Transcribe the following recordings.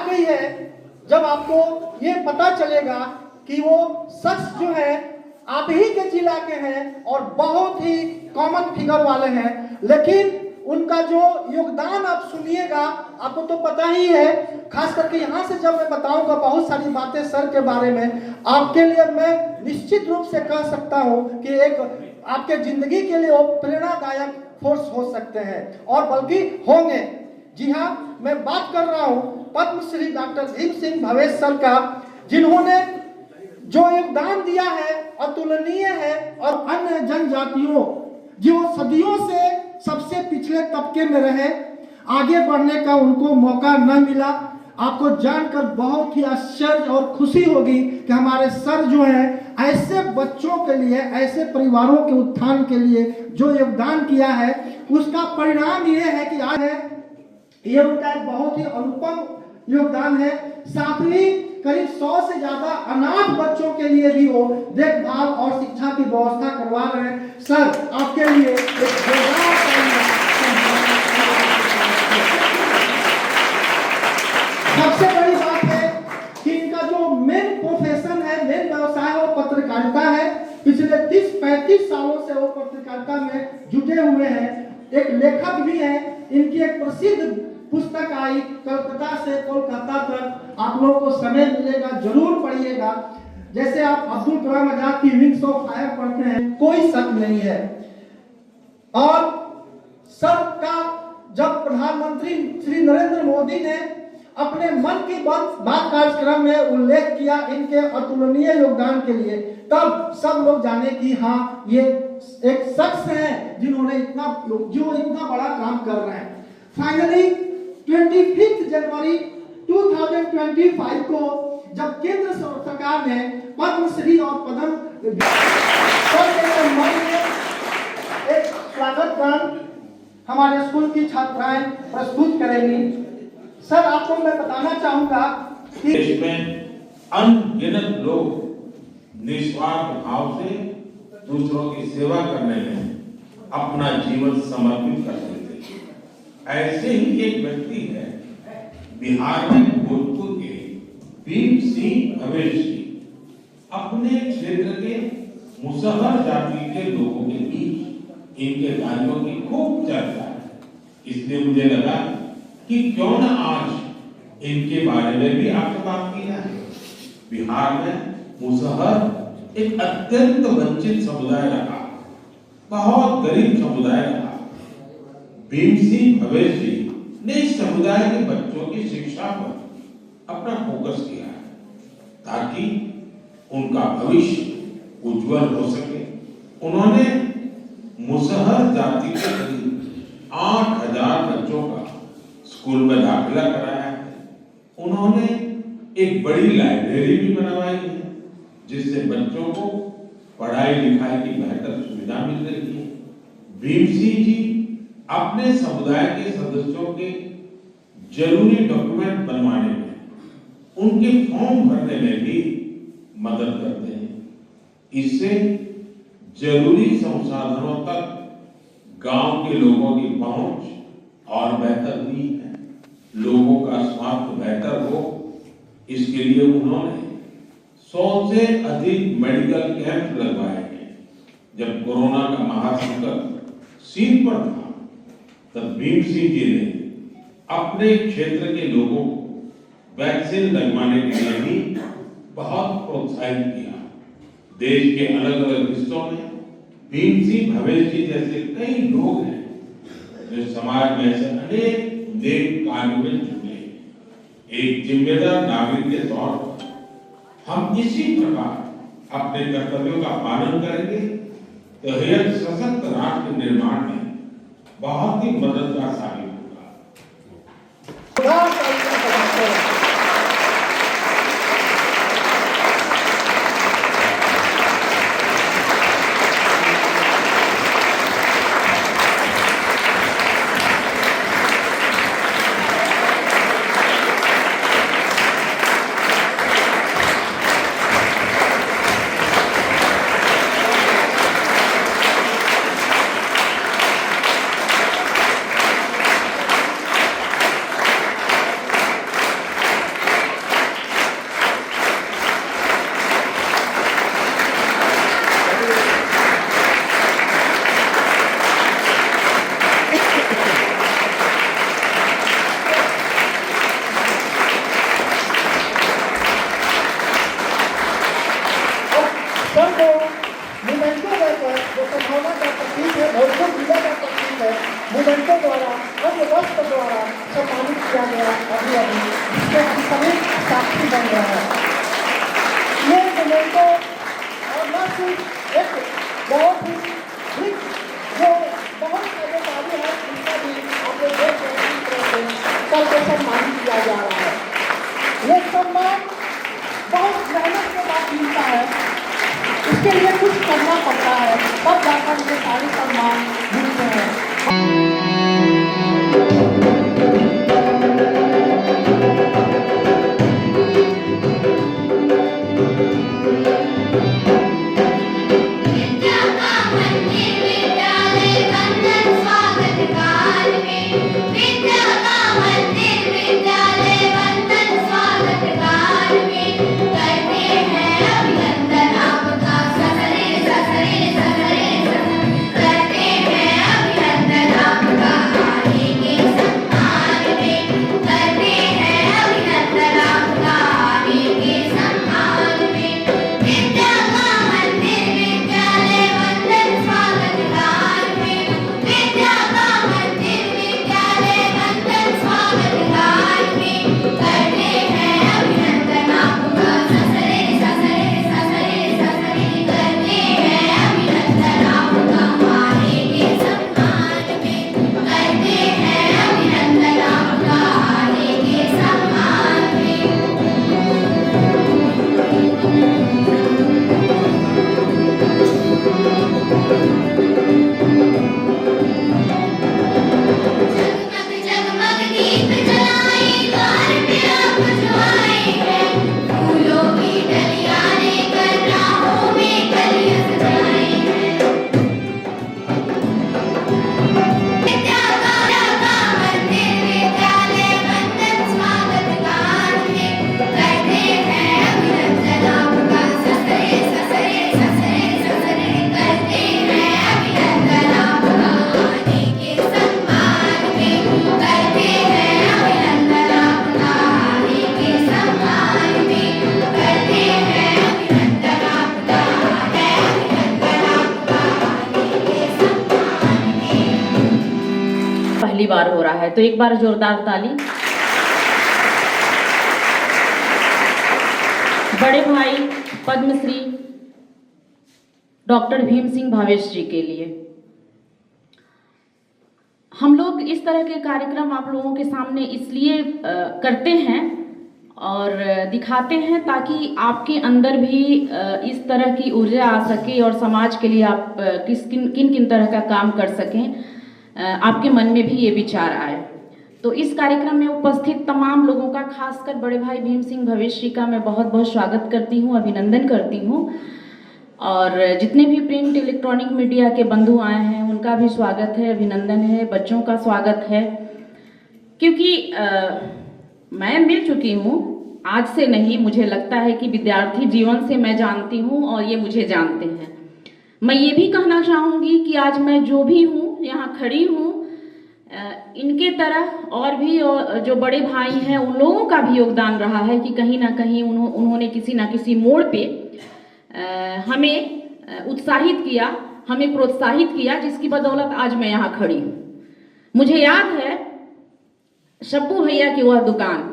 गई है जब आपको ये पता चलेगा कि वो शख्स जो है आप ही के जिला के हैं और बहुत ही कॉमन फिगर वाले हैं, लेकिन उनका जो योगदान आप सुनिएगा आपको तो पता ही है। खास करके यहाँ से जब मैं बताऊंगा बहुत सारी बातें सर के बारे में, आपके लिए मैं निश्चित रूप से कह सकता हूँ कि एक आपके जिंदगी के लिए वो प्रेरणादायक फोर्स हो सकते हैं और बल्कि होंगे। जी हाँ, मैं बात कर रहा हूँ पद्मश्री डॉक्टर भीम सिंह भवेश सर का, जिन्होंने जो योगदान दिया है अतुलनीय है और अन्य जनजातियों जो सदियों से सबसे पिछले तबके में रहे, आगे बढ़ने का उनको मौका न मिला। आपको जानकर बहुत ही आश्चर्य और खुशी होगी कि हमारे सर जो हैं ऐसे बच्चों के लिए, ऐसे परिवारों के उत्थान के लिए जो योगदान किया है, उसका परिणाम ये है कि आज है ये उनका एक बहुत ही अनुपम योगदान है। साथ ही करीब 100 से ज्यादा अनाथ बच्चों के लिए भी वो देखभाल और शिक्षा की व्यवस्था करवा रहे हैं। सर आपके लिए एक जोरदार तालियां। सबसे बड़ी बात है कि इनका जो मेन प्रोफेशन है, मेन व्यवसाय है वो पत्रकारिता है। पिछले 30-35 सालों से वो पत्रकारिता में जुटे हुए हैं, एक लेखक भी हैं। इनकी एक प्रसिद्ध पुस्तक आई कलकत्ता से कोलकाता तक, आप लोगों को समय मिलेगा जरूर पढ़िएगा। जैसे आप अब्दुल कलाम आजाद की विंग्स ऑफ फायर पढ़ते हैं, कोई शक नहीं है। और सबका जब प्रधानमंत्री श्री नरेंद्र मोदी ने अपने मन की बात कार्यक्रम में उल्लेख किया इनके अतुलनीय योगदान के लिए, तब सब लोग जाने कि हाँ ये एक शख्स है जिन्होंने इतना बड़ा काम कर रहे हैं। फाइनली 25 जनवरी 2025 को जब केंद्र सरकार ने पद्मश्री और पद्म एक स्वागत गान हमारे स्कूल की छात्राएं प्रस्तुत करेंगी। सर आपको मैं बताना चाहूंगा कि देश में अनगिनत लोग निस्वार्थ भाव से दूसरों की सेवा करने में अपना जीवन समर्पित कर देते हैं। ऐसे ही एक व्यक्ति है बिहार में भोजपुर के भीम सिंह भवेश जी। अपने क्षेत्र के मुसहर जाति के लोगों के बीच इनके कार्यों की खूब चर्चा है, इसलिए मुझे लगा कि क्यों न आज इनके बारे में भी आपसे बात की जाए। बिहार में मुसहर एक अत्यंत वंचित समुदाय रहा, बहुत गरीब समुदाय रहा। भीम सिंह भवेश जी ने इस समुदाय के बच्चों की शिक्षा पर अपना फोकस किया है ताकि उनका भविष्य उज्जवल हो सके। उन्होंने मुसहर जाति के करीब 8,000 बच्चों का स्कूल में दाखिला कराया है। उन्होंने एक बड़ी लाइब्रेरी भी बनवाई है जिससे बच्चों को पढ़ाई लिखाई की बेहतर सुविधा मिल रही है। भीम सिंह जी अपने समुदाय के सदस्यों के जरूरी डॉक्यूमेंट बनवाने में, उनके फॉर्म भरने में भी मदद करते हैं। इससे जरूरी संसाधनों तक गांव के लोगों की पहुंच और बेहतर हुई है। लोगों का स्वास्थ्य बेहतर हो, इसके लिए उन्होंने 100 से अधिक मेडिकल कैंप लगवाए हैं। जब कोरोना का महासंकट सीन पर था तब भीम सिंह जी ने अपने क्षेत्र के लोगों को वैक्सीन लगवाने के लिए भी बहुत प्रोत्साहित किया। देश के अलग अलग हिस्सों में भीम सिंह भवेश जी जैसे कई लोग हैं जो समाज में ऐसे अनेक नेक कार्यों में जुटे। एक जिम्मेदार नागरिक के तौर पर हम इसी प्रकार अपने कर्तव्यों का पालन करेंगे तो एक सशक्त राष्ट्र निर्माण में बहुत ही मददगार साबित होगा। वस्त्र द्वारा सम्मानित किया गया अभी अभी, जिसके हम सभी साक्षी बन रहे हैं। ये मोमेंटो और न सिर्फ एक बहुत ही जो बहुत अधिकारी है, उनका भी आप लोग देख रहे हैं इस तरह से कल को सम्मानित किया जा रहा है। ये सम्मान बहुत मेहनत के बाद मिलता है, इसके लिए कुछ करना पड़ता है, तब जाकर ये सारे सम्मान मिलते हैं। पहली बार हो रहा है, तो एक बार जोरदार ताली बड़े भाई पद्मश्री डॉक्टर भीम सिंह भावेश जी के लिए। हम लोग इस तरह के कार्यक्रम आप लोगों के सामने इसलिए करते हैं और दिखाते हैं ताकि आपके अंदर भी इस तरह की ऊर्जा आ सके और समाज के लिए आप किन किन तरह का काम कर सकें, आपके मन में भी ये विचार आए। तो इस कार्यक्रम में उपस्थित तमाम लोगों का, खासकर बड़े भाई भीम सिंह भवेश जी का मैं बहुत बहुत स्वागत करती हूँ, अभिनंदन करती हूँ। और जितने भी प्रिंट इलेक्ट्रॉनिक मीडिया के बंधु आए हैं उनका भी स्वागत है, अभिनंदन है, बच्चों का स्वागत है। क्योंकि मैं मिल चुकी हूँ, आज से नहीं, मुझे लगता है कि विद्यार्थी जीवन से मैं जानती हूँ और ये मुझे जानते हैं। मैं ये भी कहना चाहूँगी कि आज मैं जो भी हूँ, यहाँ खड़ी हूँ, इनके तरह और भी जो बड़े भाई हैं उन लोगों का भी योगदान रहा है कि कहीं ना कहीं उन्होंने किसी ना किसी मोड़ पे हमें उत्साहित किया, हमें प्रोत्साहित किया, जिसकी बदौलत आज मैं यहाँ खड़ी हूँ। मुझे याद है शब्बू भैया की वह दुकान,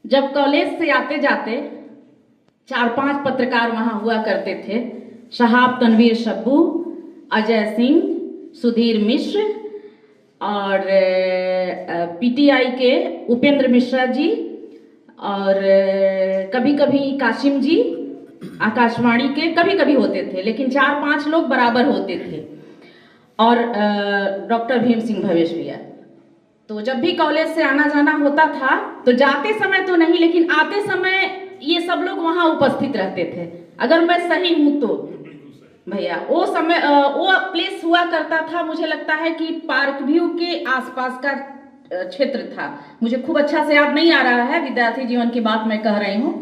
जब कॉलेज से आते जाते 4-5 पत्रकार वहाँ हुआ करते थे, शहाब तनवीर शब्बू, अजय सिंह, सुधीर मिश्र और पीटीआई के उपेंद्र मिश्रा जी और कभी कभी काशिम जी आकाशवाणी के कभी कभी होते थे, लेकिन 4-5 लोग बराबर होते थे, और डॉक्टर भीम सिंह भवेश भैया। तो जब भी कॉलेज से आना जाना होता था तो जाते समय तो नहीं, लेकिन आते समय ये सब लोग वहाँ उपस्थित रहते थे। अगर मैं सही हूँ तो भैया वो समय वो प्लेस हुआ करता था, मुझे लगता है कि पार्क व्यू के आसपास का क्षेत्र था, मुझे खूब अच्छा से याद नहीं आ रहा है, विद्यार्थी जीवन की बात मैं कह रही हूँ।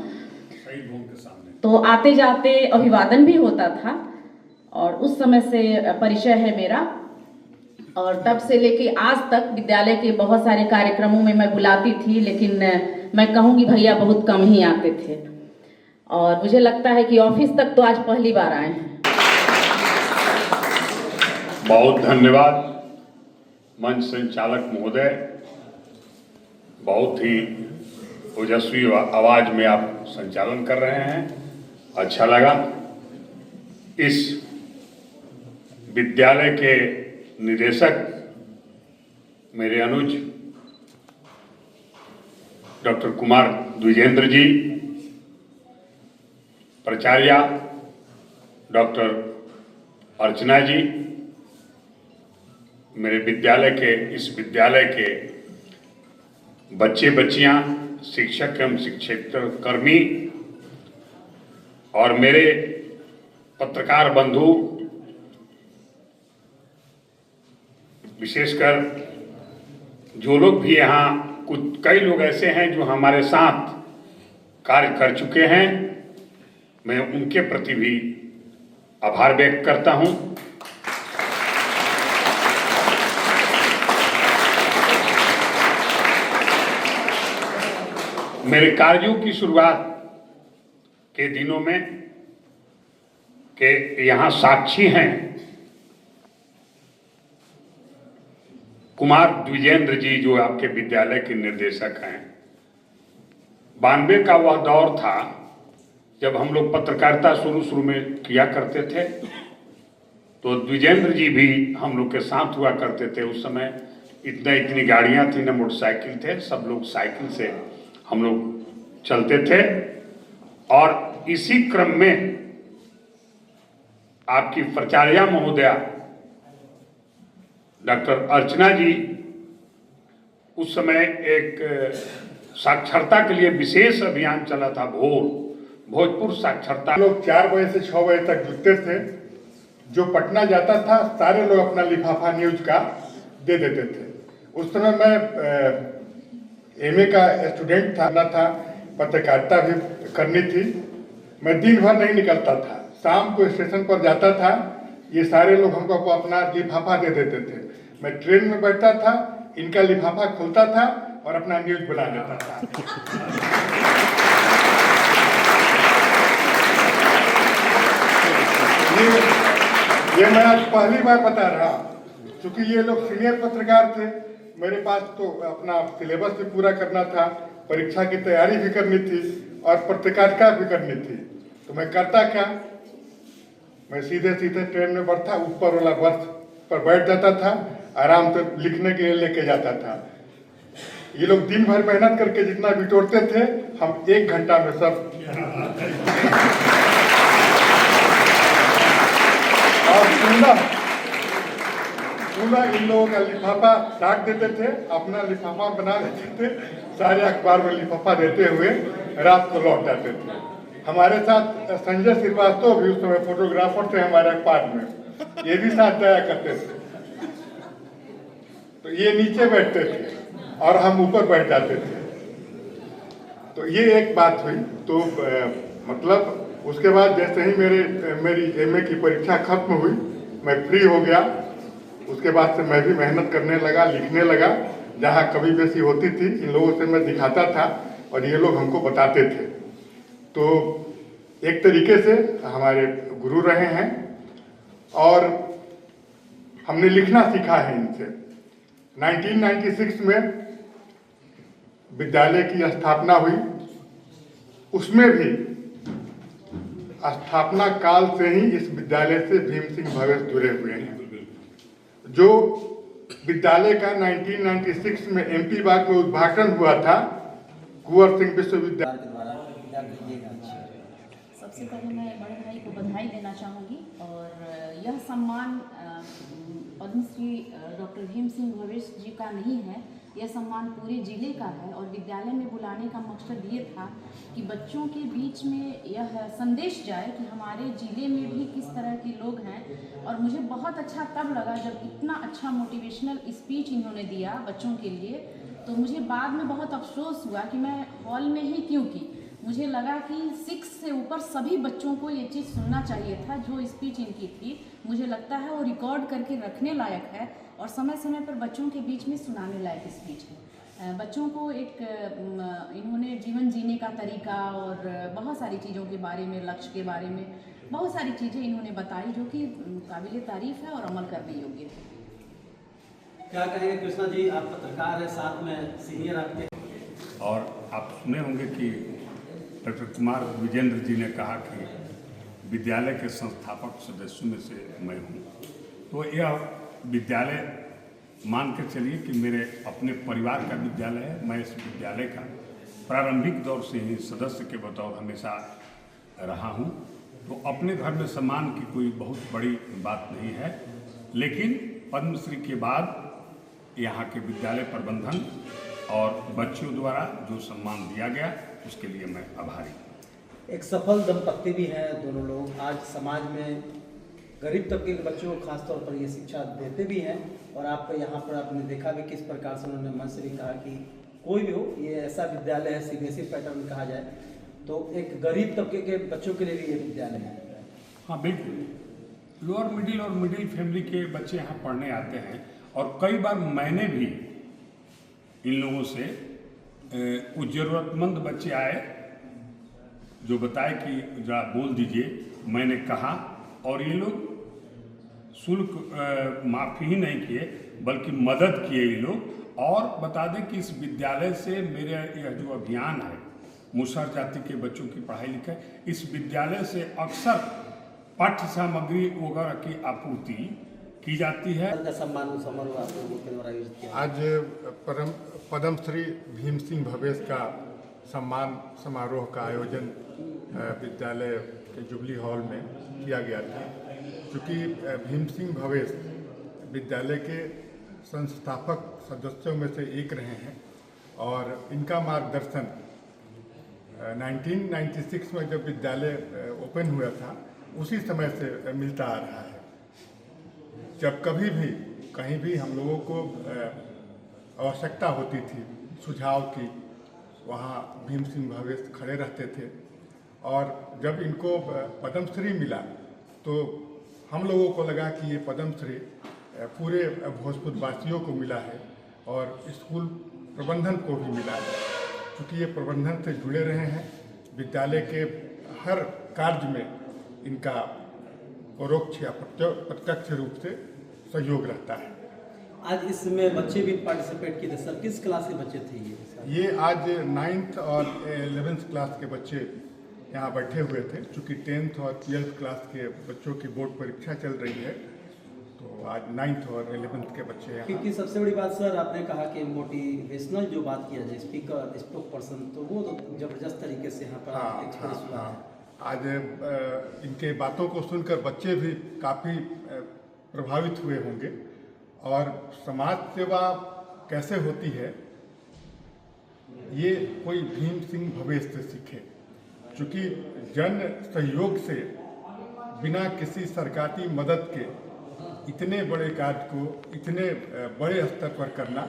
तो आते जाते अभिवादन भी होता था और उस समय से परिचय है मेरा, और तब से लेके आज तक विद्यालय के बहुत सारे कार्यक्रमों में मैं बुलाती थी, लेकिन मैं कहूँगी भैया बहुत कम ही आते थे, और मुझे लगता है कि ऑफिस तक तो आज पहली बार आए हैं। बहुत धन्यवाद। मंच संचालक महोदय, बहुत ही ओजस्वी आवाज में आप संचालन कर रहे हैं, अच्छा लगा। इस विद्यालय के निदेशक मेरे अनुज डॉक्टर कुमार द्विजेंद्र जी, प्राचार्या डॉक्टर अर्चना जी, मेरे विद्यालय के इस विद्यालय के बच्चे बच्चियां, शिक्षक एवं शिक्षेतर कर्मी और मेरे पत्रकार बंधु, विशेषकर जो लोग भी यहाँ कई लोग ऐसे हैं जो हमारे साथ कार्य कर चुके हैं, मैं उनके प्रति भी आभार व्यक्त करता हूं। मेरे कार्यों की शुरुआत के दिनों में के यहाँ साक्षी हैं कुमार द्विजेंद्र जी, जो आपके विद्यालय के निर्देशक हैं। 92 का वह दौर था जब हम लोग पत्रकारिता शुरू में किया करते थे, तो द्विजेंद्र जी भी हम लोग के साथ हुआ करते थे। उस समय इतनी गाड़ियां थी, न मोटरसाइकिल थे, सब लोग साइकिल से हम लोग चलते थे। और इसी क्रम में आपकी प्राचार्या महोदया डॉक्टर अर्चना जी उस समय एक साक्षरता के लिए विशेष अभियान चला था, भोजपुर साक्षरता। लोग 4 बजे से 6 बजे तक जुटते थे। जो पटना जाता था सारे लोग अपना लिफाफा न्यूज का दे देते थे। उस समय मैं एमए का स्टूडेंट था, पत्रकारिता भी करनी थी। मैं दिन भर नहीं निकलता था, शाम को स्टेशन पर जाता था, ये सारे लोग हमको अपना लिफाफा दे देते थे। मैं ट्रेन में बैठता था, इनका लिफाफा खोलता था और अपना न्यूज बना लेता था। ये मैं आज पहली बार बता रहा, क्योंकि ये लोग सीनियर पत्रकार थे। मेरे पास तो अपना सिलेबस भी पूरा करना था, परीक्षा की तैयारी भी करनी थी और पत्रकारिता भी करनी थी। तो मैं करता क्या, मैं सीधे ट्रेन में बैठता, ऊपर वाला बर्थ पर बैठ जाता था, आराम से लिखने के लिए लेके जाता था। ये लोग दिन भर मेहनत करके जितना बिटोरते थे, हम 1 घंटा में सब और पूरा इन लोगों का लिफाफा काट देते थे, अपना लिफाफा बना लेते थे, सारे अखबार में लिफाफा देते हुए रात को लौट जाते थे। हमारे साथ संजय श्रीवास्तव भी उस समय फोटोग्राफर थे हमारे अखबार में, ये भी साथ जाया करते थे। तो ये नीचे बैठते थे और हम ऊपर बैठ जाते थे। तो ये एक बात हुई। तो मतलब उसके बाद जैसे ही मेरी एमए की परीक्षा खत्म हुई, मैं फ्री हो गया। उसके बाद से मैं भी मेहनत करने लगा, लिखने लगा। जहाँ कभी बेसी होती थी, इन लोगों से मैं दिखाता था और ये लोग हमको बताते थे। तो एक तरीके से हमारे गुरु रहे हैं और हमने लिखना सीखा है इनसे। 1996 में विद्यालय की स्थापना हुई, उसमें भी स्थापना काल से ही इस विद्यालय से भीम सिंह भवेश जुड़े हुए हैं। जो विद्यालय का 1996 में एमपी बाग में उद्घाटन हुआ था, कुंवर सिंह विश्वविद्यालय। सबसे पहले मैं बड़े भाई को बधाई देना चाहूँगी और यह सम्मान पद्मश्री डॉक्टर भीम सिंह भवेश जी का नहीं है, यह सम्मान पूरे जिले का है। और विद्यालय में बुलाने का मकसद ये था कि बच्चों के बीच में यह संदेश जाए कि हमारे जिले में भी किस तरह के लोग हैं। और मुझे बहुत अच्छा तब लगा जब इतना अच्छा मोटिवेशनल स्पीच इन्होंने दिया बच्चों के लिए। तो मुझे बाद में बहुत अफसोस हुआ कि मैं हॉल में ही क्यों की। मुझे लगा कि 6 से ऊपर सभी बच्चों को ये चीज़ सुनना चाहिए था जो स्पीच इनकी थी। मुझे लगता है वो रिकॉर्ड करके रखने लायक है और समय समय पर बच्चों के बीच में सुनाने लायक स्पीच है। बच्चों को एक इन्होंने जीवन जीने का तरीका और बहुत सारी चीज़ों के बारे में, लक्ष्य के बारे में बहुत सारी चीज़ें इन्होंने बताई जो कि काबिल तारीफ़ है और अमल करने योग्य है। क्या कहेंगे कृष्णा जी, आप पत्रकार हैं, साथ में सीनियर आपके। और आप सुने होंगे कि डॉक्टर कुमार विजेंद्र जी ने कहा कि विद्यालय के संस्थापक सदस्यों में से मैं हूँ। तो यह विद्यालय मान के चलिए कि मेरे अपने परिवार का विद्यालय है। मैं इस विद्यालय का प्रारंभिक दौर से ही सदस्य के बतौर हमेशा रहा हूँ। तो अपने घर में सम्मान की कोई बहुत बड़ी बात नहीं है, लेकिन पद्मश्री के बाद यहाँ के विद्यालय प्रबंधन और बच्चों द्वारा जो सम्मान दिया गया उसके लिए मैं आभारी हूँ। एक सफल दंपत्ति भी हैं दोनों लोग, आज समाज में गरीब तबके के बच्चों को खासतौर पर ये शिक्षा देते भी हैं। और आप यहाँ पर आपने देखा भी किस प्रकार से उन्होंने मन से भी कहा कि कोई भी हो, ये ऐसा विद्यालय है, सीबीएसई पैटर्न कहा जाए तो एक गरीब तबके के बच्चों के लिए भी ये विद्यालय है। हाँ बिल्कुल, लोअर मिडिल और मिडिल फैमिली के बच्चे यहाँ पढ़ने आते हैं। और कई बार मैंने भी इन लोगों से कुछ ज़रूरतमंद बच्चे आए जो बताए कि जरा बोल दीजिए, मैंने कहा और ये लोग शुल्क माफ़ी ही नहीं किए बल्कि मदद किए ये लोग। और बता दें कि इस विद्यालय से मेरे यह जो अभियान है मुसहर जाति के बच्चों की पढ़ाई लिखाई, इस विद्यालय से अक्सर पाठ्य सामग्री वगैरह की आपूर्ति की जाती है। सम्मान समारोह आप लोगों के द्वारा आयोजित किया। आज पद्मश्री भीम सिंह भवेश का सम्मान समारोह का आयोजन विद्यालय के जुबली हॉल में किया गया था। क्योंकि भीम सिंह भवेश विद्यालय के संस्थापक सदस्यों में से एक रहे हैं और इनका मार्गदर्शन 1996 में जब विद्यालय ओपन हुआ था उसी समय से मिलता आ रहा है। जब कभी भी कहीं भी हम लोगों को आवश्यकता होती थी सुझाव की, वहाँ भीम सिंह भवेश खड़े रहते थे। और जब इनको पद्मश्री मिला तो हम लोगों को लगा कि ये पद्मश्री पूरे भोजपुर वासियों को मिला है और स्कूल प्रबंधन को भी मिला है। क्योंकि ये प्रबंधन से जुड़े रहे हैं, विद्यालय के हर कार्य में इनका परोक्ष या प्रत्यक्ष रूप से सहयोग रहता है। आज इसमें बच्चे भी पार्टिसिपेट किए थे सर, किस क्लास के बच्चे थे ये आज 9th और 11th क्लास के बच्चे यहाँ बैठे हुए थे। चूँकि 10th और 12th क्लास के बच्चों की बोर्ड परीक्षा चल रही है तो आज 9th और 11th के बच्चे यहाँ। क्योंकि सबसे बड़ी बात सर, आपने कहा कि मोटिवेशनल जो बात किया जाए, स्पीकर स्पोक पर्सन, तो वो तो जबरदस्त तरीके से यहाँ पर एक्सप्रेस हुआ है। आज इनके बातों को सुनकर बच्चे भी काफ़ी प्रभावित हुए होंगे। और समाज सेवा कैसे होती है ये कोई भीम सिंह भवेश से सीखे। चूँकि जन सहयोग से बिना किसी सरकारी मदद के इतने बड़े कार्य को इतने बड़े स्तर पर करना